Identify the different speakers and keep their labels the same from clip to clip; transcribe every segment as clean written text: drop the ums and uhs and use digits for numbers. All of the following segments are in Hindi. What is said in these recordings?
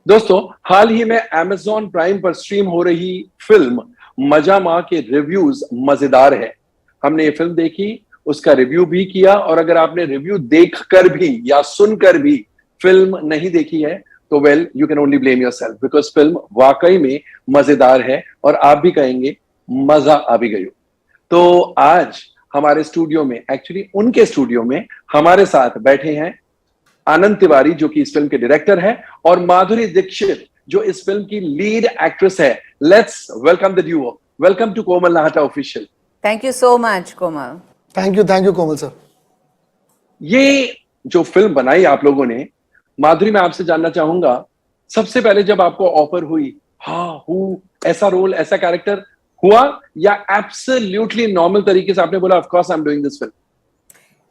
Speaker 1: दोस्तों, हाल ही में Amazon प्राइम पर स्ट्रीम हो रही फिल्म मजा माँ के रिव्यूज मजेदार है। हमने ये फिल्म देखी, उसका रिव्यू भी किया, और अगर आपने रिव्यू देखकर भी या सुनकर भी फिल्म नहीं देखी है तो well you can only blame yourself, because film वाकई में मजेदार है और आप भी कहेंगे मजा आ भी गई। तो आज हमारे स्टूडियो में, एक्चुअली उनके स्टूडियो में हमारे साथ बैठे हैं आनंद तिवारी, जो कि इस फिल्म के डायरेक्टर हैं, और माधुरी दीक्षित, जो इस फिल्म की लीड एक्ट्रेस है। Let's welcome the duo. Welcome to Komal Nahta official.
Speaker 2: Thank you so much, Komal.
Speaker 3: Thank you Komal sir.
Speaker 1: ये जो फिल्म बनाई आप लोगों ने, माधुरी, मैं आपसे जानना चाहूंगा, सबसे पहले जब आपको ऑफर हुई, हाँ हूँ ऐसा रोल, ऐसा कैरेक्टर हुआ, या एब्सोल्युटली नॉर्मल तरीके से आपने बोला of course I am doing this film?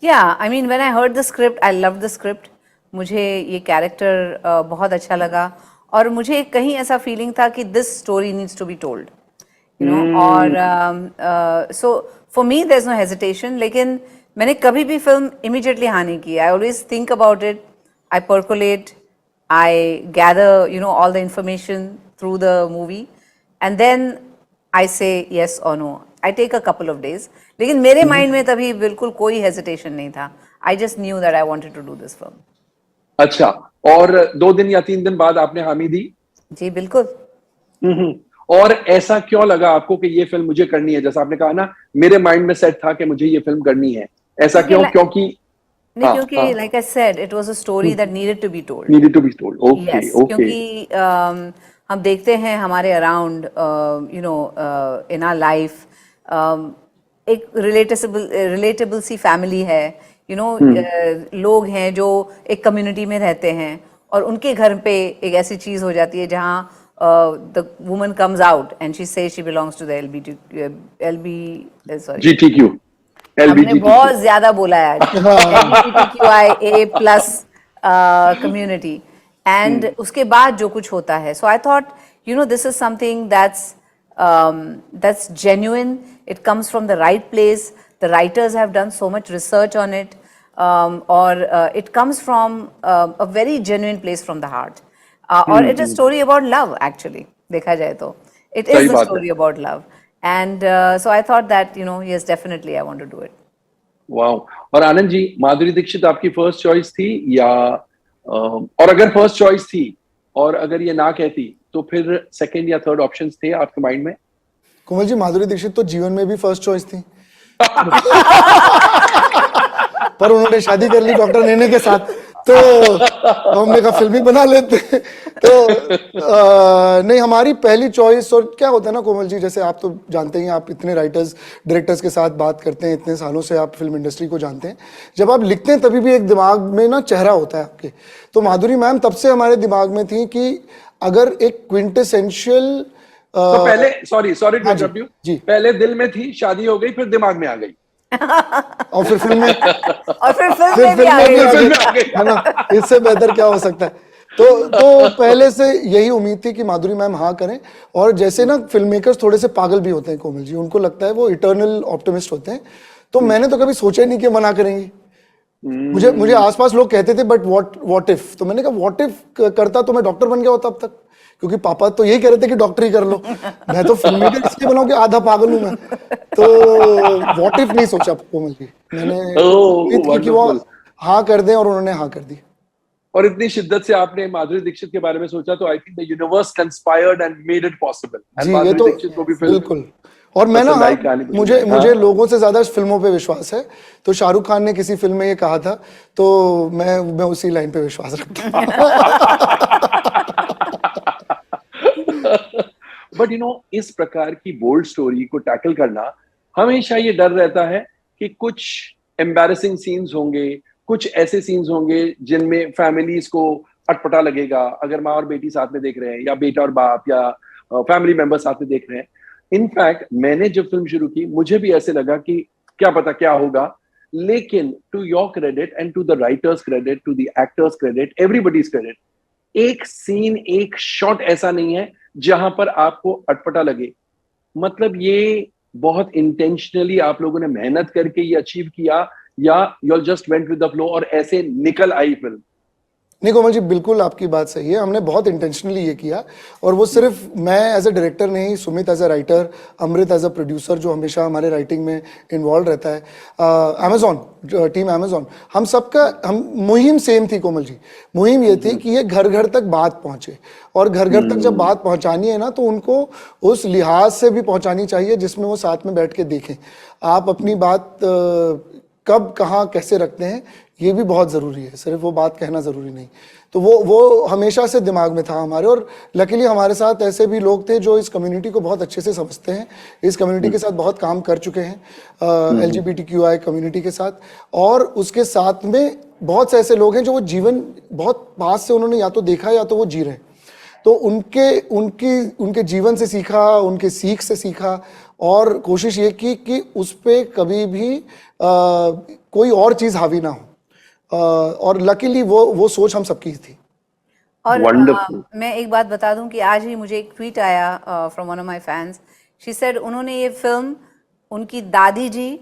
Speaker 2: Yeah, I mean, when I heard the script, I loved the script. मुझे ये कैरेक्टर बहुत अच्छा लगा और मुझे कहीं ऐसा फीलिंग था कि this story needs to be told, you know. और so for me there is no hesitation, लेकिन मैंने कभी भी फिल्म इमीडिएटली हाँ नहीं की। I always think about it, I percolate, I gather you know all the information through the movie, and then I say yes or no. I take a couple of days. लेकिन मेरे माइंड में तभी बिल्कुल कोई हेजिटेशन नहीं था. I just knew that I wanted to do this film.
Speaker 1: अच्छा, और 2 दिन या 3 दिन बाद आपने हामी दी?
Speaker 2: जी बिल्कुल.
Speaker 1: और ऐसा क्यों लगा आपको कि ये फिल्म मुझे करनी है? जैसा आपने कहा ना, मेरे माइंड में सेट था कि मुझे ये फिल्म करनी है, ऐसा क्यों? क्योंकि
Speaker 2: नहीं, क्योंकि like I said, it was a story that needed to be told.
Speaker 1: Needed to be told. Okay,
Speaker 2: Yes,
Speaker 1: okay.
Speaker 2: क्योंकि हम देखते हैं हमारे around, you know, in our life एक रिलेटेबल सी फैमिली है, यू नो, लोग हैं जो एक कम्युनिटी में रहते हैं और उनके घर पे एक ऐसी चीज हो जाती है जहाँ the woman comes out and she says she belongs to the
Speaker 1: GTQ,
Speaker 2: हमने बहुत ज्यादा बोला है आज, LGBTQIA+ कम्युनिटी, एंड उसके बाद जो कुछ होता है, so I thought you know this is something that's genuine. It comes from the right place. The writers have done so much research on it, or it comes from a very genuine place from the heart, or it is a story about love. Actually, देखा जाए तो it is a story about love, and so I thought that you know yes, definitely I want to do it.
Speaker 1: Wow. और आनंद जी, माधुरी दीक्षित आपकी फर्स्ट चॉइस थी या और अगर फर्स्ट चॉइस थी और अगर ये ना कहती तो फिर सेकंड या थर्ड ऑप्शंस थे आपके माइंड में?
Speaker 3: कोमल जी, माधुरी दीक्षित तो जीवन में भी फर्स्ट चॉइस थी पर उन्होंने शादी कर ली डॉक्टर नेने के साथ, तो हमने कहा फिल्म ही बना लेते तो नहीं, हमारी पहली चॉइस। और क्या होता है ना कोमल जी, जैसे आप तो जानते ही हैं, आप इतने राइटर्स डायरेक्टर्स के साथ बात करते हैं, इतने सालों से आप फिल्म इंडस्ट्री को जानते हैं, जब आप लिखते हैं तभी भी एक दिमाग में ना चेहरा होता है आपके। तो माधुरी मैम तब से हमारे दिमाग में थी कि अगर एक क्विंटेसेंशियल
Speaker 1: तो पहले सॉरी टू इंटरप्ट यू
Speaker 3: जी,
Speaker 1: पहले दिल में थी, शादी हो गई, फिर दिमाग में आ गई
Speaker 3: और फिर फिल्म में
Speaker 2: और फिर फिल्म में भी आ गई,
Speaker 3: है ना, इससे बेहतर क्या हो सकता है। तो पहले से यही उम्मीद थी कि माधुरी मैम हाँ करें। और जैसे ना फिल्म मेकर्स थोड़े से पागल भी होते हैं कोमल जी, उनको लगता है वो इटर्नल ऑप्टिमिस्ट होते हैं, तो मैंने तो कभी सोचा ही नहीं कि मना करेंगी। मुझे आसपास लोग कहते थे बट व्हाट इफ, तो मैंने कहा व्हाट इफ करता तो मैं डॉक्टर बन गया होता अब तक, क्योंकि पापा तो यही कह रहे थे कि डॉक्टर ही कर लो, मैं तो फिल्म मेकर इसलिए बनाऊं कि आधा पागल हूं मैं, तो व्हाट इफ नहीं सोचा कोमल जी मैंने कि वो हाँ कर दें, और उन्होंने हाँ कर दी।
Speaker 1: और इतनी शिद्दत से आपने माधुरी दीक्षित के बारे में सोचा, तो I think the universe conspired and made it possible.
Speaker 3: जी, ये तो बिल्कुल। और मैं ना मुझे लोगों से ज्यादा फिल्मों पे विश्वास है, तो शाहरुख खान ने किसी फिल्म में ये कहा था, तो मैं उसी लाइन पे विश्वास रखता हूँ।
Speaker 1: बट यू नो, इस प्रकार की बोल्ड स्टोरी को टैकल करना, हमेशा ये डर रहता है कि कुछ एम्बैरेसिंग सीन्स होंगे, कुछ ऐसे सीन्स होंगे जिनमें फैमिलीज को अटपटा लगेगा, अगर माँ और बेटी साथ में देख रहे हैं, या बेटा और बाप, या फैमिली मेंबर साथ में देख रहे हैं। इनफैक्ट मैंने जब फिल्म शुरू की, मुझे भी ऐसे लगा कि क्या पता क्या होगा, लेकिन to your credit and to the writers credit, to the actors credit, everybody's credit, एक सीन, एक शॉट ऐसा नहीं है जहां पर आपको अटपटा लगे। मतलब ये बहुत इंटेंशनली आप लोगों ने मेहनत करके ये अचीव किया, या you just went with the flow और ऐसे निकल आई फिल्म?
Speaker 3: नहीं कोमल जी, बिल्कुल आपकी बात सही है। हमने बहुत इंटेंशनली ये किया, और वो सिर्फ मैं एज अ डायरेक्टर नहीं, Sumit as a writer, Amrit as a producer जो हमेशा हमारे राइटिंग में इन्वॉल्व रहता है, अमेजोन टीम, अमेजोन, हम सबका हम मुहिम सेम थी कोमल जी। मुहिम ये थी कि ये घर घर तक बात पहुंचे, और घर घर तक जब बात पहुंचानी है ना, तो उनको उस लिहाज से भी पहुंचानी चाहिए जिसमें वो साथ में बैठ के देखें। आप अपनी बात कब कहाँ कैसे रखते हैं ये भी बहुत ज़रूरी है, सिर्फ वो बात कहना ज़रूरी नहीं। तो वो हमेशा से दिमाग में था हमारे, और लकीली हमारे साथ ऐसे भी लोग थे जो इस कम्युनिटी को बहुत अच्छे से समझते हैं, इस कम्युनिटी के साथ बहुत काम कर चुके हैं, LGBTQI कम्युनिटी के साथ, और उसके साथ में बहुत से ऐसे लोग हैं जो वो जीवन बहुत पास से उन्होंने या तो देखा या तो वो जी रहे हैं। तो उनके जीवन से सीखा, उनके सीख से सीखा, और कोशिश ये की कि उस पर कभी भी कोई और चीज़ हावी ना हो, और लकीली वो सोच हम सबकी थी।
Speaker 2: और
Speaker 1: Wonderful.
Speaker 2: मैं एक बात बता दूं कि आज ही मुझे एक ट्वीट आया from one of my fans. She said उन्होंने ये फिल्म उनकी दादी जी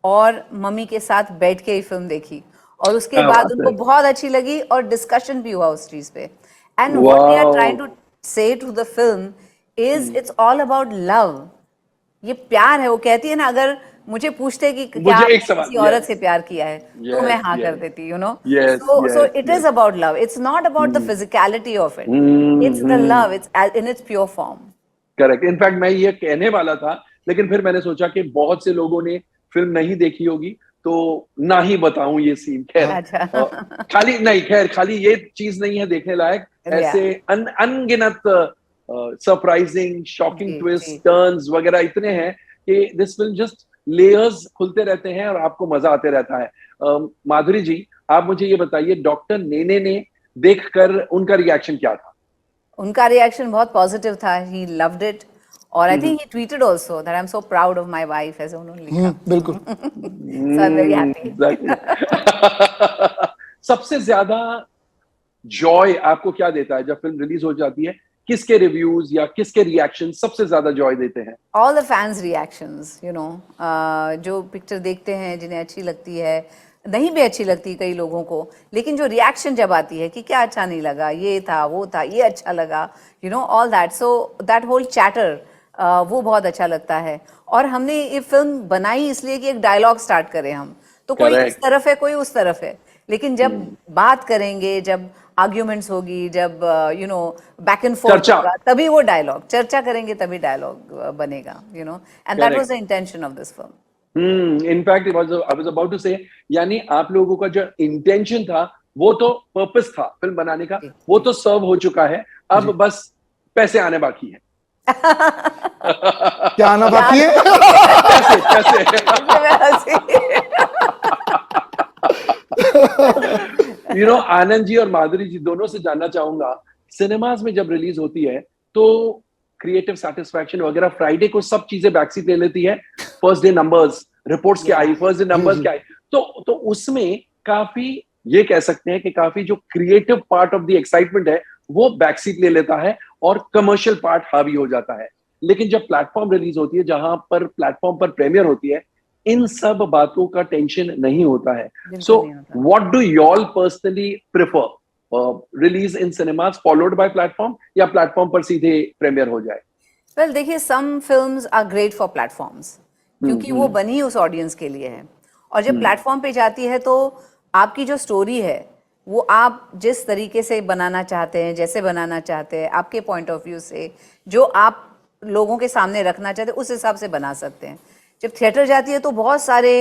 Speaker 2: और मम्मी के साथ बैठ के ये फिल्म देखी, और उसके
Speaker 1: क्या
Speaker 2: बाद
Speaker 1: बात
Speaker 2: उनको
Speaker 1: है।
Speaker 2: बहुत अच्छी लगी, और डिस्कशन भी हुआ उस चीज पे। And what they are trying
Speaker 1: wow.
Speaker 2: To say to the film is it's all about love. ये प्यार है। वो कहती है ना, अगर मुझे पूछते कि क्या
Speaker 1: मुझे एक
Speaker 2: आपने
Speaker 1: सवाल,
Speaker 2: किसी औरत
Speaker 1: यस
Speaker 2: से प्यार किया है, तो मैं
Speaker 1: यस
Speaker 2: हाँ कर
Speaker 1: यस
Speaker 2: देती, you know.
Speaker 1: Yes
Speaker 2: so
Speaker 1: yes
Speaker 2: it is
Speaker 1: yes.
Speaker 2: About love, it's not about the physicality of it, it's the love, it's in its pure form.
Speaker 1: Correct. In fact मैं ये कहने वाला था, लेकिन फिर मैंने सोचा कि बहुत से लोगों ने फिल्म नहीं देखी होगी, तो ना ही बताऊं ये सीन। खैर,
Speaker 2: अच्छा।
Speaker 1: खाली नहीं, खैर खाली ये चीज नहीं है देखने लायक,
Speaker 2: या
Speaker 1: ऐसे अनगिनत सरप्राइजिंग शॉकिंग
Speaker 2: जी
Speaker 1: ट्विस्ट
Speaker 2: जी।
Speaker 1: टर्न्स वगैरह इतने हैं कि दिस फिल्म जस्ट लेयर्स खुलते रहते हैं और आपको मजा आते रहता है। माधुरी जी, आप मुझे ये बताइए, डॉक्टर नेने ने देखकर उनका रिएक्शन क्या था?
Speaker 2: उनका रिएक्शन बहुत पॉजिटिव था, ही लव्ड इट, और I think he tweeted also that I am so proud of my wife, ऐसे उन्होंने लिखा।
Speaker 3: बिल्कुल।
Speaker 2: So I am very happy.
Speaker 1: Exactly. सबसे ज्यादा जॉय आपको क्या देता है जब फिल्म रिलीज हो जाती है? किसके रिव्यूज या किसके रिएक्शन सबसे ज्यादा जॉय देते हैं?
Speaker 2: All the fans reactions, you know, जो पिक्चर देखते हैं, जिन्हें अच्छी लगती है, नहीं भी अच्छी लगती कई लोगों को, लेकिन जो रिएक्शन जब आती है कि क्या अच्छा नहीं लगा, ये था, वो था, ये अच्छा लगा, you know, all that, so that whole chatter, वो बहुत अच्छा लगता है। और हमने ये फिल्म बनाई इसलिए कि एक डायलॉग स्टार्ट करें हम, तो कोई इस
Speaker 1: करेक्ट।
Speaker 2: तरफ है, कोई उस तरफ है, लेकिन जब बात करेंगे, जब आर्ग्यूमेंट्स होगी, जब you know back and fourth
Speaker 1: चर्चा।
Speaker 2: होगा, तभी वो डायलॉग, चर्चा करेंगे तभी डायलॉग बनेगा, you know, and that was
Speaker 1: correct.
Speaker 2: The intention of this film.
Speaker 1: In fact I was about to say, यानी आप लोगों का जो इंटेंशन था, वो तो पर्पस था फिल्म बनाने का,
Speaker 2: जी
Speaker 1: वो
Speaker 2: जी।
Speaker 1: तो सर्व हो चुका है, अब बस पैसे आने बाकी है।
Speaker 3: क्या आना बाकी है?
Speaker 1: पैसे पैसे। आनंद जी और माधुरी जी दोनों से जानना चाहूंगा, सिनेमाज में जब रिलीज होती है तो क्रिएटिव सेटिस्फैक्शन वगैरह फ्राइडे को सब चीजें बैकसीट ले लेती है, फर्स्ट डे नंबर्स रिपोर्ट्स क्या आई, फर्स्ट डे नंबर्स क्या आई, तो उसमें काफी, ये कह सकते हैं कि काफी जो creative part of the excitement है वो बैकसीट ले लेता है और कमर्शियल पार्ट हावी हो जाता है। लेकिन जब प्लेटफॉर्म रिलीज होती है, जहां पर प्लेटफॉर्म पर प्रीमियर होती है, इन सब बातों का टेंशन नहीं होता है। सो
Speaker 2: बिल्कुल नहीं होता।
Speaker 1: What do you all personally prefer, release in cinemas followed by platform, या प्लेटफॉर्म पर सीधे प्रीमियर हो जाए?
Speaker 2: वेल देखिए, some films are great for platforms, क्योंकि वो बनी उस ऑडियंस के लिए है, और जब प्लेटफॉर्म पे जाती है तो आपकी जो स्टोरी है वो आप जिस तरीके से बनाना चाहते हैं, जैसे बनाना चाहते हैं, आपके पॉइंट ऑफ व्यू से जो आप लोगों के सामने रखना चाहते हैं, उस हिसाब से बना सकते हैं। जब थिएटर जाती है तो बहुत सारे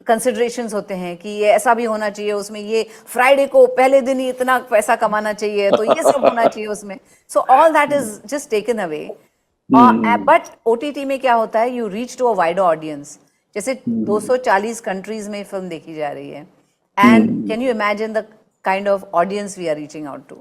Speaker 2: कंसिडरेशंस होते हैं कि ये ऐसा भी होना चाहिए उसमें, ये फ्राइडे को पहले दिन ही इतना पैसा कमाना चाहिए, तो ये सब होना चाहिए उसमें, so all that is just taken away. But OTT में क्या होता है, you reach to a wider audience. जैसे 240 कंट्रीज में फिल्म देखी जा रही है, and can you imagine the kind of audience we are reaching out to.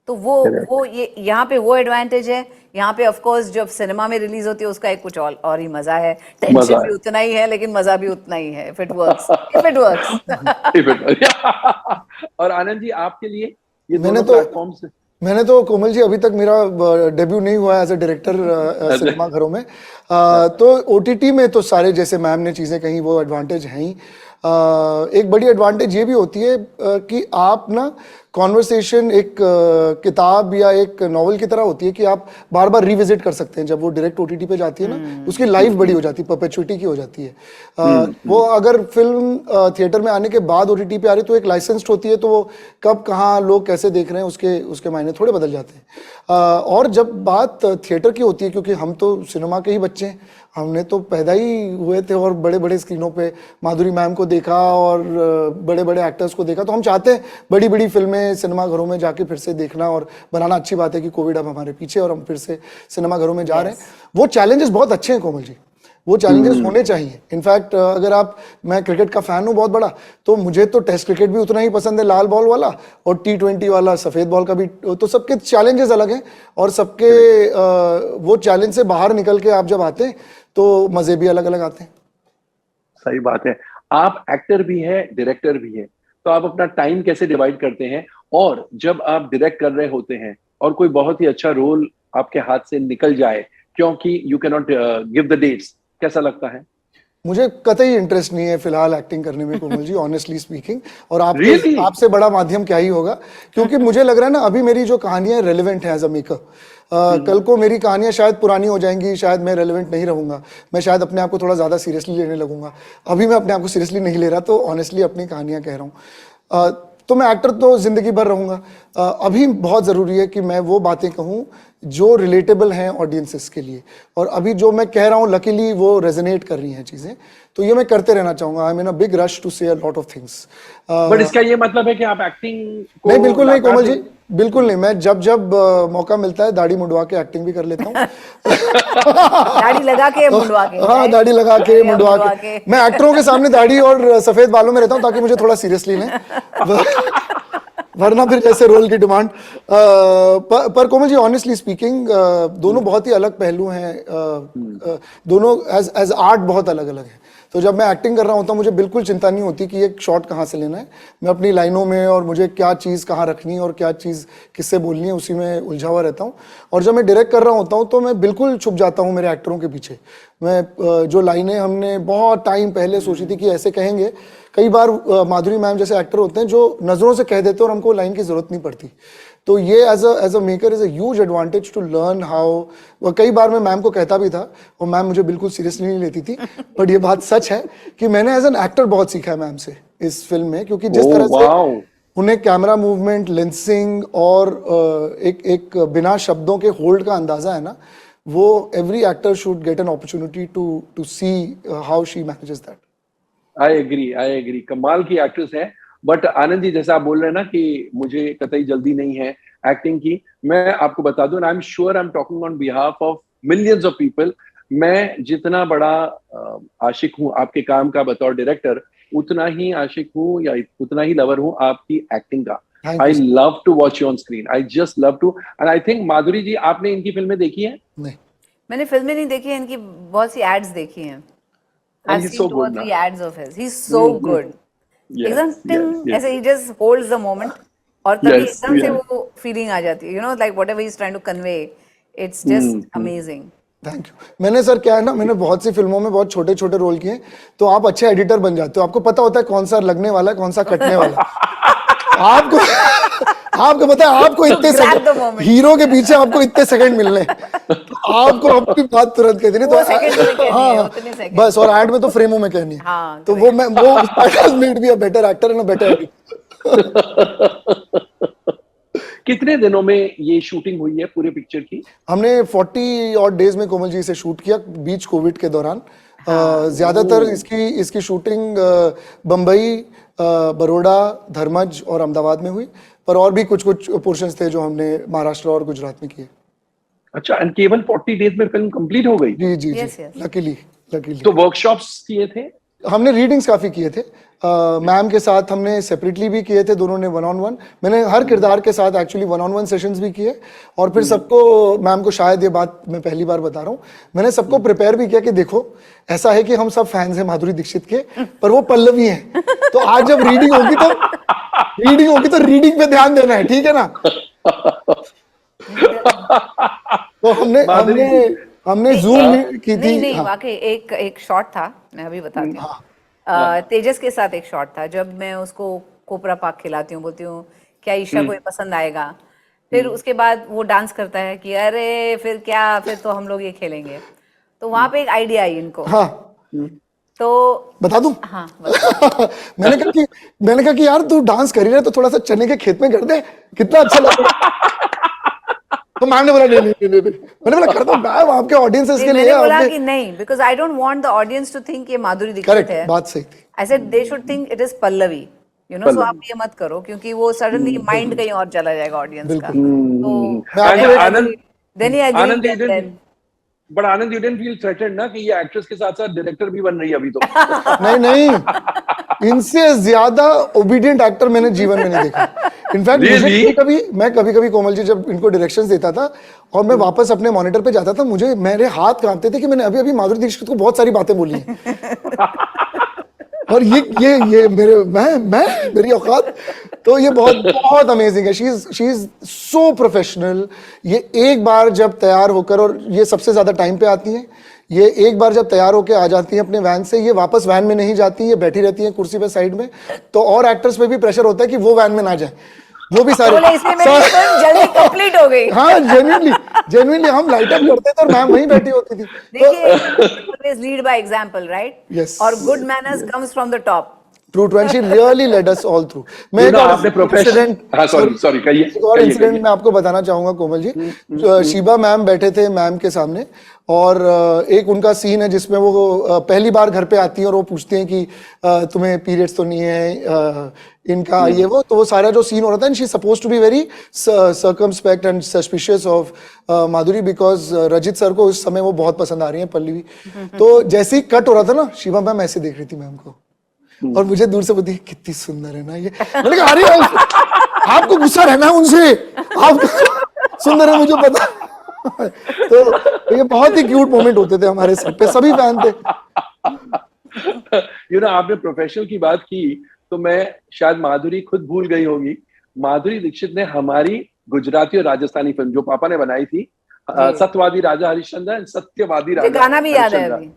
Speaker 2: तो वो ये यहाँ पे वो एडवांटेज है। यहाँ पे ऑफ कोर्स जब सिनेमा में रिलीज होती है उसका एक कुछ और ही मजा है, टेंशन
Speaker 1: मजा
Speaker 2: भी
Speaker 1: है।
Speaker 2: उतना ही है, लेकिन मजा भी उतना ही है, if it works, if it works.
Speaker 1: और आनंद जी, आपके लिए ये
Speaker 3: मैंने
Speaker 1: दोनों
Speaker 3: तो
Speaker 1: प्लेटफॉर्म्स?
Speaker 3: मैंने तो कोमल जी, अभी तक मेरा डेब्यू नहीं हुआ एज अ डायरेक्टर सिनेमा घरों में, तो ओटीटी में तो सारे जैसे मैम ने चीज़ें कही वो एडवांटेज हैं ही। एक बड़ी एडवांटेज ये भी होती है कि आप ना कॉन्वर्सेशन एक किताब या एक नॉवल की तरह होती है कि आप बार बार रिविजिट कर सकते हैं। जब वो डायरेक्ट ओटीटी पे जाती है ना, उसकी लाइफ बड़ी हो जाती है, परपेचुइटी की हो जाती है। वो अगर फिल्म थिएटर में आने के बाद ओटीटी पे आ रही तो एक लाइसेंस्ड होती है, तो वो कब कहाँ लोग कैसे देख रहे हैं उसके मायने थोड़े बदल जाते हैं। और जब बात थिएटर की होती है, क्योंकि हम तो सिनेमा के ही बच्चे हैं, हमने तो पैदा ही हुए थे और बड़े बड़े स्क्रीनों पे माधुरी मैम को देखा और बड़े बड़े एक्टर्स को देखा, तो हम चाहते हैं बड़ी बड़ी फिल्में सिनेमा घरों में जाके फिर से देखना और बनाना। अच्छी बात है कि कोविड अब हमारे पीछे और हम फिर से सिनेमा घरों में जा रहे हैं। वो चैलेंजेस बहुत अच्छे हैं कोमल जी, वो चैलेंजेस होने चाहिए। इनफैक्ट अगर मैं क्रिकेट का फैन हूँ बहुत बड़ा, तो मुझे तो टेस्ट क्रिकेट भी उतना ही पसंद है, लाल बॉल वाला, और T20 वाला सफेद बॉल का भी। तो सबके चैलेंजेस अलग हैं और सबके वो चैलेंज से बाहर निकल के आप जब आते हैं तो मजे भी अलग अलग आते हैं।
Speaker 1: सही बात है। आप एक्टर भी है, डायरेक्टर भी है, तो आप अपना टाइम कैसे डिवाइड करते हैं? और जब आप डायरेक्ट कर रहे होते हैं और कोई बहुत ही अच्छा रोल आपके हाथ से निकल जाए, क्योंकि you can not give the dates, कैसा लगता है?
Speaker 3: मुझे कतई इंटरेस्ट नहीं है फिलहाल एक्टिंग करने में कोमल जी, ऑनेस्टली स्पीकिंग। और
Speaker 1: Really?
Speaker 3: आपसे बड़ा माध्यम क्या ही होगा, क्योंकि मुझे लग रहा है ना अभी मेरी जो कहानियां रेलेवेंट हैं एज अ मेकर, कल को मेरी कहानियां शायद पुरानी हो जाएंगी, शायद मैं रेलेवेंट नहीं रहूंगा, मैं शायद अपने आप को थोड़ा ज्यादा सीरियसली लेने लगूंगा। अभी मैं अपने आप को सीरियसली नहीं ले रहा, तो ऑनेस्टली अपनी कहानियां कह रहा हूँ। तो मैं एक्टर तो जिंदगी भर रहूंगा। अभी बहुत जरूरी है कि मैं वो बातें कहूं जो रिलेटेबल हैं ऑडियंसेस के लिए, और अभी जो मैं कह रहा हूं लकीली वो रेजोनेट कर रही हैं चीजें, तो ये मैं करते रहना चाहूंगा। I am in a big rush to say a lot of things.
Speaker 1: But इसका ये मतलब है कि आप एक्टिंग को
Speaker 3: नहीं, बिल्कुल नहीं कोमल जी,
Speaker 1: दें?
Speaker 3: बिल्कुल नहीं। मैं जब जब मौका मिलता है दाढ़ी मुंडवा के एक्टिंग भी कर लेता हूँ।
Speaker 2: दाढ़ी लगा के मुंडवा के,
Speaker 3: हाँ, दाढ़ी लगा के
Speaker 2: या
Speaker 3: मुंडवा
Speaker 2: मुंडवा
Speaker 3: के मैं एक्टरों के सामने दाढ़ी और सफेद बालों में रहता हूँ ताकि मुझे थोड़ा सीरियसली लें, वरना फिर जैसे रोल की डिमांड। पर कोमल जी ऑनेस्टली स्पीकिंग दोनों बहुत ही अलग पहलू हैं। दोनों एज आर्ट बहुत अलग अलग है। तो जब मैं एक्टिंग कर रहा होता हूँ मुझे बिल्कुल चिंता नहीं होती कि एक शॉट कहाँ से लेना है। मैं अपनी लाइनों में और मुझे क्या चीज़ कहाँ रखनी है और क्या चीज़ किससे बोलनी है उसी में उलझा हुआ रहता हूँ। और जब मैं डायरेक्ट कर रहा होता हूँ तो मैं बिल्कुल छुप जाता हूँ मेरे एक्टरों के पीछे। मैं जो लाइनें हमने बहुत टाइम पहले सोची थी कि ऐसे कहेंगे, कई बार माधुरी मैम जैसे एक्टर होते हैं जो नज़रों से कह देते हैं और हमको लाइन की ज़रूरत नहीं पड़ती। तो ये as a maker is a huge advantage to learn how. कई बार मैं मैम को कहता भी था और मैम मुझे बिल्कुल सीरियसली नहीं लेती थी, बट ये बात सच है कि मैंने एज एन एक्टर बहुत सीखा है मैम से इस फिल्म में, क्योंकि जिस तरह से उन्हें कैमरा मूवमेंट, लेंसिंग और एक बिना शब्दों के होल्ड का अंदाजा है ना, वो every actor should get an opportunity to see how she manages that.
Speaker 1: I agree. कमाल की एक्ट्रेस है। बट आनंद जी, जैसा आप बोल रहे हैं ना कि मुझे कतई जल्दी नहीं है एक्टिंग की, मैं आपको बता दूं, I am sure I am talking on behalf of millions of people, मैं जितना बड़ा आशिक हूं आपके काम का बतौर डायरेक्टर, उतना ही आशिक हूं या उतना ही लवर हूं आपकी एक्टिंग का। I love to watch you on screen, I just love to. And I think Madhuri ji, आपने इनकी फिल्में देखी है?
Speaker 3: नहीं,
Speaker 2: मैंने फिल्में नहीं देखी है, इनकी बहुत सी एड्स देखी हैं।
Speaker 1: And
Speaker 2: I've
Speaker 1: he's
Speaker 2: seen
Speaker 1: so
Speaker 2: 2 or
Speaker 1: good
Speaker 2: 3
Speaker 1: now.
Speaker 2: ads of his. He's so good. एकदम टिंग ऐसे he just holds the moment और तभी एकदम से वो फीलिंग आ जाती है, you know, like whatever he's trying to convey, it's just amazing.
Speaker 3: Thank you. मैंने सर क्या है ना, मैंने बहुत सी फिल्मों में बहुत छोटे छोटे रोल किए, तो आप अच्छे एडिटर बन जाते हो। आपको पता होता है कौन सा लगने वाला है, कौन सा कटने वाला है। आपको पता है आपको इतने सेकंड हीरो के पीछे आपको इतने सेकंड मिलने हैं, तो आपको अपनी बात तुरंत कह देनी। तो हाँ, बस, और एड में तो फ्रेमों में कहनी है। तो वो made be a better actor and a better editor.
Speaker 1: कितने दिनों में ये शूटिंग हुई है पूरे पिक्चर की?
Speaker 3: हमने 40 और डेज में कोमल जी से शूट किया, बीच कोविड के दौरान। ज्यादातर इसकी शूटिंग बम्बई, बड़ौदा, धर्मज और अहमदाबाद में हुई, पर और भी कुछ पोर्शंस थे जो हमने महाराष्ट्र और गुजरात में किए।
Speaker 1: अच्छा, एंड केवल 40 डेज में फिल्म कंप्लीट हो गई?
Speaker 3: जी, लकीली।
Speaker 1: तो वर्कशॉप्स किए थे?
Speaker 3: हमने रीडिंग्स काफी किए थे मैम के साथ, हमने सेपरेटली भी किए थे, दोनों ने 1-on-1। मैंने हर किरदार के साथ एक्चुअली 1-on-1 सेशंस भी किए, और फिर सबको, मैम को शायद ये बात मैं पहली बार बता रहा हूँ, मैंने सबको प्रिपेयर भी किया कि देखो ऐसा है कि हम सब फैंस हैं माधुरी दीक्षित के, पर वो पल्लवी हैं, तो आज जब रीडिंग होगी तो रीडिंग पे ध्यान देना है, ठीक है ना। तो हमने जूम की थी।
Speaker 2: नहीं, वाकई एक शॉट था, मैं अभी बताती हूँ। तेजस के साथ एक शॉट था, जब मैं उसको कोपरा पाक खिलाती हूँ, बोलती हूँ क्या ईशा को ये पसंद आएगा। फिर उसके बाद वो डांस करता है कि अरे फिर क्या, फिर तो हम लोग ये खेलेंगे। तो वहां पे एक आइडिया आई इनको।
Speaker 3: हाँ
Speaker 2: तो
Speaker 3: बता दूं?
Speaker 2: हाँ बताओ।
Speaker 3: मैंने कहा कि यार तू डांस कर ही रहा है तो थोड़ा सा चने के खेत में कर दे, कितना अच्छा लगेगा। तो मैम ने बोला नहीं नहीं नहीं नहीं। मैंने बोला कर दो मैम, आपके ऑडियंसेस के लिए।
Speaker 2: मैंने बोला कि नहीं, because I don't want the audience to think ये माधुरी दीक्षित
Speaker 3: करेक्ट,
Speaker 2: है।
Speaker 3: बात सही थी।
Speaker 2: I said they should think it is Pallavi, you know. So आप ये मत करो क्योंकि वो सडनली माइंड कहीं और चला जाएगा ऑडियंस का। तो
Speaker 1: Anand
Speaker 2: then he
Speaker 1: Anand
Speaker 2: agreed and then
Speaker 1: but Anand you didn't feel threatened ना कि ये एक्ट्रेस के साथ साथ डायरेक्टर भी बन रही है अभी तो?
Speaker 3: नहीं नहीं, इनसे ज्यादा ओबीडियंट एक्टर मैंने जीवन में नहीं देखा। इनफैक्ट मुझे मैं कभी कभी कोमल जी जब इनको डायरेक्शंस देता था और मैं वापस अपने मॉनिटर पे जाता था, मेरे हाथ कांपते थे कि मैंने अभी माधुरी दीक्षित को बहुत सारी बातें बोली हैं। और ये मेरी औकात। तो ये बहुत बहुत अमेजिंग है। She is so professional. ये एक बार जब तैयार होकर, और ये सबसे ज्यादा टाइम पे आती हैं, ये एक बार जब तैयार होकर आ जाती हैं अपने वैन से, ये वापस वैन में नहीं जाती, ये बैठी रहती हैं कुर्सी पे साइड में। तो और एक्टर्स पे भी प्रेशर होता है कि वो वैन में ना जाए, वो भी सारे
Speaker 2: जल्दी कंप्लीट हो गई।
Speaker 3: हाँ जेन्युइनली हम लाइट अप करते थे और मैम वहीं बैठी होती थी।
Speaker 2: देखिए always lead by example, right?
Speaker 3: Yes.
Speaker 2: और good manners comes from the top.
Speaker 3: True, and she really led us all through. मैं एक और इंसिडेंट मैं आपको बताना चाहूंगा कोमल जी। शीबा मैम बैठे थे मैम के सामने, और एक उनका सीन है जिसमें वो पहली बार घर पे आती हैं और वो पूछती हैं कि तुम्हें पीरियड्स तो नहीं है इनका, ये वो। तो वो सारा जो सीन हो रहा था, and she suppose to be very circumspect and suspicious of Madhuri, because Rajit sir को उस समय वो बहुत पसंद आ रही है, पल्लवी। तो जैसे ही कट हो रहा था ना, शिवा मैम ऐसे देख रही थी मैम को, और मुझे दूर से बोलती कितनी सुंदर है ना ये। मैंने कहा अरे आपको गुस्सा रहना है उनसे, आप सुंदर है मुझे पता। तो ये बहुत ही क्यूट मोमेंट होते थे हमारे सेट पे, सभी फैन थे।
Speaker 1: आपने प्रोफेशनल की बात की तो मैं शायद माधुरी खुद भूल गई होगी। माधुरी दीक्षित ने हमारी गुजराती और राजस्थानी फिल्म जो पापा ने बनाई थी, सत्यवादी राजा हरिश्चंद्र, सत्यवादी राजा,
Speaker 2: गाना भी याद है अभी।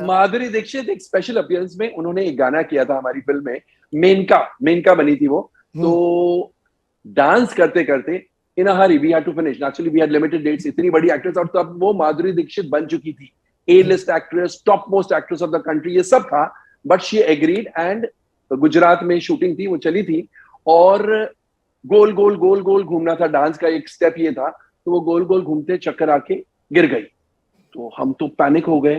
Speaker 1: माधुरी दीक्षित एक स्पेशल अपीयरेंस में उन्होंने एक गाना किया था हमारी फिल्म में, मेनका बनी थी वो। तो डांस करते करते in a hurry we had to finish, actually we had limited dates, इतनी बड़ी एक्ट्रेस, और तब वो माधुरी दीक्षित बन चुकी थी, A list actress, top most actress of the country, ये सब था। But she agreed, and Gujarat में शूटिंग थी, वो चली थी, और गोल गोल गोल गोल घूमना था। डांस का एक स्टेप ये था, तो वो गोल गोल घूमते चक्कर आके गिर गई। तो हम तो पैनिक हो गए।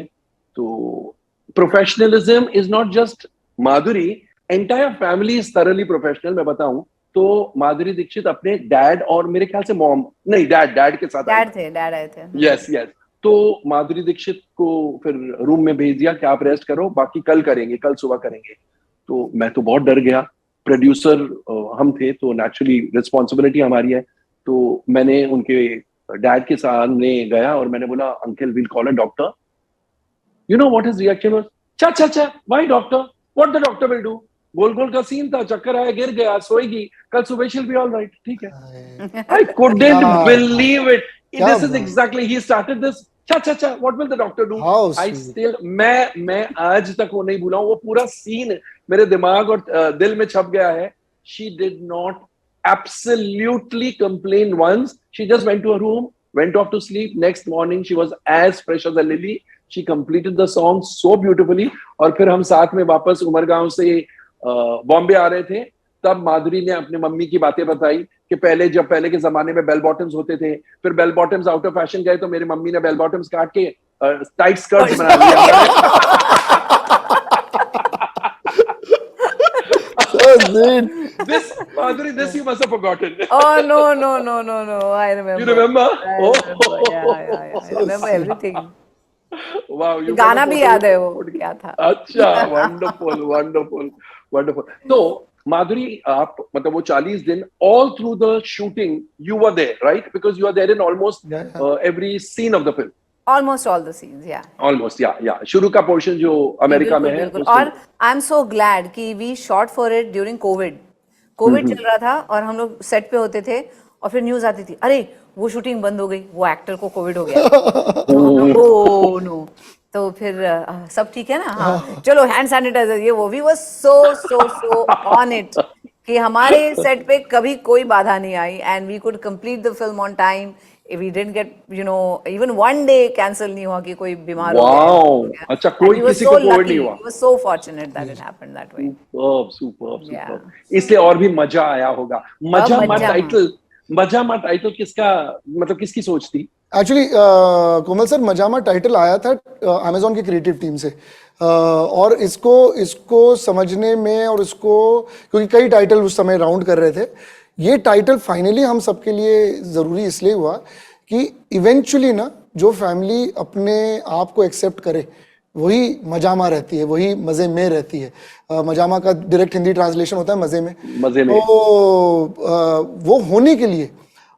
Speaker 1: तो professionalism is not just Madhuri, entire family is thoroughly professional. मैं बताऊं तो माधुरी दीक्षित अपने डैड और मेरे ख्याल से मॉम, नहीं डैड के साथ
Speaker 2: डैड आए थे।
Speaker 1: यस। तो माधुरी दीक्षित को फिर रूम में भेज दिया कि आप रेस्ट करो, बाकी कल करेंगे, कल सुबह करेंगे। तो मैं तो बहुत डर गया। प्रोड्यूसर हम थे तो नेचुरली रिस्पॉन्सिबिलिटी हमारी है। तो मैंने उनके डैड के सामने गया और मैंने बोला, uncle will call a doctor. You know what his reaction was? चा why doctor, what the doctor will do. गोल गोल का सीन था, चक्कर आया, गिर गया, सोएगी, कल सुबह she'll be all right, ठीक है। I couldn't believe it. This is exactly, he started this, cha, what will the doctor do? I still, मैं आज तक वो नहीं भूला हूँ। वो पूरा सीन मेरे दिमाग और दिल में छप गया है। She did not absolutely complain once. She just went to her room, went off to sleep. Next morning, she was as fresh as a lily. She completed the song so beautifully. और फिर हम साथ में वापस उमरगांव से बॉम्बे आ रहे थे, तब माधुरी ने अपने मम्मी की बातें बताई कि पहले के जमाने में बेल बॉटम्स होते थे, फिर bell bottoms out of fashion गए, तो मेरी मम्मी ने बेल बॉटम्स काट के टाइट स्कर्ट्स बना दिया। This Madhuri, this you must have forgotten.
Speaker 2: Oh no! I remember.
Speaker 1: You remember?
Speaker 2: Yeah. I remember everything.
Speaker 1: Wow,
Speaker 2: गाना भी याद है वो क्या था।
Speaker 1: अच्छा, wonderful. तो माधुरी, आप मतलब वो 40 दिन all through the shooting you were there, right? Because you are there in almost every scene of the film.
Speaker 2: Almost all the scenes, yeah.
Speaker 1: Almost, yeah. शुरू का पोर्शन जो अमेरिका में है।
Speaker 2: और आई एम सो ग्लैड कि we shot for it during Covid चल रहा था और हम लोग सेट पे होते थे और फिर न्यूज आती थी, अरे वो शूटिंग बंद हो गई, वो एक्टर को कोविड हो गया। तो नो, तो फिर सब ठीक है ना, हाँ चलो हैंड सैनिटाइजर ये वो, we were so on it कि हमारे सेट पे कभी कोई बाधा नहीं आई and we could complete the film on time. We didn't get even one day cancel नहीं हुआ कि कोई बीमार हो
Speaker 1: वाओ,
Speaker 2: गया.
Speaker 1: अच्छा,
Speaker 2: And
Speaker 1: कोई
Speaker 2: we were
Speaker 1: किसी
Speaker 2: so
Speaker 1: को कोविड
Speaker 2: lucky.
Speaker 1: नहीं हुआ.
Speaker 2: We were so fortunate that it happened that way.
Speaker 1: Superb superb
Speaker 2: Yeah.
Speaker 1: Superb. इसलिए और भी मजा आया होगा. मजामा टाइटल किसका, मतलब किसकी सोच थी?
Speaker 3: एक्चुअली कोमल सर, मजामा टाइटल आया था अमेजोन की क्रिएटिव टीम से. और इसको समझने में और इसको, क्योंकि कई टाइटल उस समय राउंड कर रहे थे, ये टाइटल फाइनली हम सबके लिए ज़रूरी इसलिए हुआ कि इवेंचुअली ना जो फैमिली अपने आप को एक्सेप्ट करे वही मजामा रहती है, वही मज़े में रहती है. मजामा का डायरेक्ट हिंदी ट्रांसलेशन होता है मज़े में. तो वो होने के लिए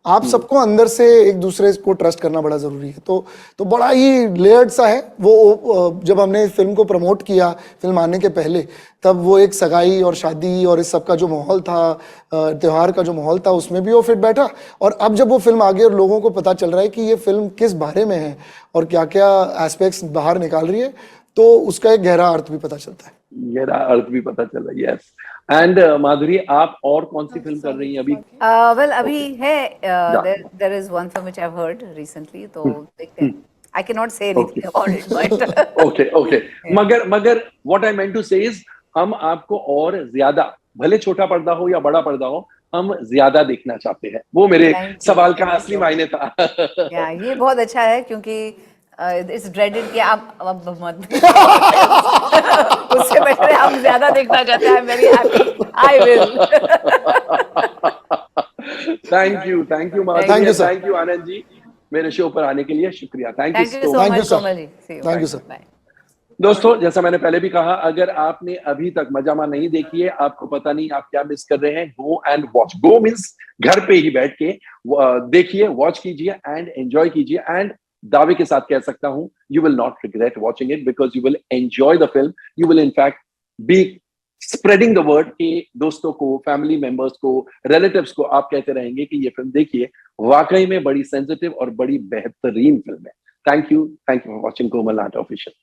Speaker 3: आप सबको अंदर से एक दूसरे को ट्रस्ट करना बड़ा ज़रूरी है. तो बड़ा ही लेयर्ड सा है वो. जब हमने फिल्म को प्रमोट किया फिल्म आने के पहले, तब वो एक सगाई और शादी और इस सब का जो माहौल था, त्योहार का जो माहौल था, उसमें भी वो फिट बैठा. और अब जब वो फिल्म आ गई और लोगों को पता चल रहा है कि ये फिल्म किस बारे में है और क्या क्या एस्पेक्ट्स बाहर निकाल रही है, तो उसका एक गहरा अर्थ भी पता चलता है.
Speaker 1: गहरा अर्थ भी पता चला. यस. एंड माधुरी, आप और कौन सी फिल्म कर रही हैं अभी?
Speaker 2: Well, अभी है there is one film which I've heard recently, तो देखते हैं. I cannot say anything about it, but
Speaker 1: okay. मगर what I meant to say is, हम आपको और ज्यादा, भले छोटा पर्दा हो या बड़ा पर्दा हो, हम ज्यादा देखना चाहते हैं. वो मेरे सवाल का असली मायने था.
Speaker 2: ये बहुत अच्छा है क्योंकि इट्स ड्रेडेड कि आप अब मत उससे बेहतर हम ज्यादा देखना चाहते हैं. Very happy. I will.
Speaker 1: Thank you Madhuri. Thank you Anand ji, मेरे शो पर आने के लिए शुक्रिया. Thank you
Speaker 2: so much Komal ji.
Speaker 3: Thank you sir.
Speaker 1: दोस्तों, जैसा मैंने पहले भी कहा, अगर आपने अभी तक मजामा नहीं देखी है, आपको पता नहीं आप क्या मिस कर रहे हैं. Go and watch. Go means घर पे ही बैठ के देखिए, वॉच कीजिए एंड एंजॉय कीजिए. एंड दावे के साथ कह सकता हूं, you will not regret watching it, because you will enjoy the film. You will in fact be spreading the word कि दोस्तों को, फैमिली मेंबर्स को, रिलेटिव्स को आप कहते रहेंगे कि ये फिल्म देखिए, वाकई में बड़ी सेंसिटिव और बड़ी बेहतरीन फिल्म है. Thank you for watching Komal art official.